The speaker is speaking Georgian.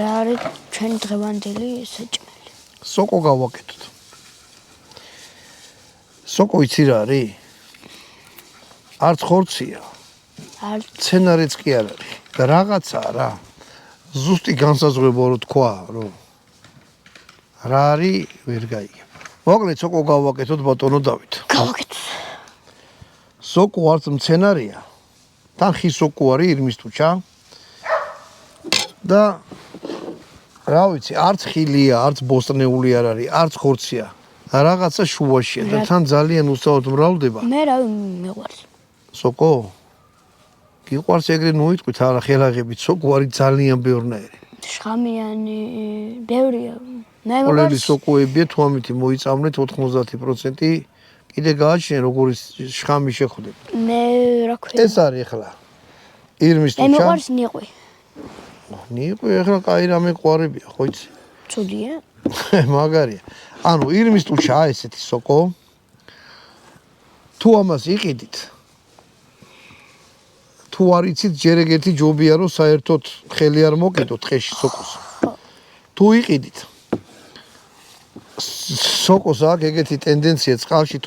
რა არის ჩვენი დღევანდელი საჭმელი? სოკო გავაკეთოთ. სოკო იცი რა არის? არც ხორცია. არც მცენარეც კი არ არის. და რაღაცაა რა. ზუსტი განსაზღვრება რო თქვა, რომ რა არის, ვერ გაიგებ. მოკლედ სოკო გავაკეთოთ ბატონო დავით. გავაკეთოთ. სოკო არც მცენარეა. თან ხის სოკო არის ირმის ტუჩა. და რა ვიცი, არც ხილია, არც ბოსტნეული არ არის, არც ხორცია. რაღაცა შუაშია და თან ძალიან უსწავლოდ მრავლდება. მე რა მეყვარს. სოკო? გიყვარს ეგრე მოიტყვით არა ხელაღებით, სოკო არის ძალიან ბევრნაირი. შხამიანი, ბევრია. მე ყველი მეყვარს. სოკოებია თუ ამითი მოიწამნეთ 90% კიდე გააჩნია როგორი შხამი შეხვდება. მე რა ქვია? ეს არის ახლა ირმის მე ტუჩა. მეყვარს ნიყვი. ნიყვი ახლა კაი რამე ყვარებია, ხო იცი? ცუდია? მაგარია. ანუ ირმის ტუჩა ესეთი სოკო. თუ ამას იყიდით თუ არ იცით ჯერ ეგეთი ჯობია რომ საერთოდ ხელი არ მოკიდოთ ხეში სოკოს. თუ იყიდით სოკოს აქვს ეგეთი ტენდენცია წყალში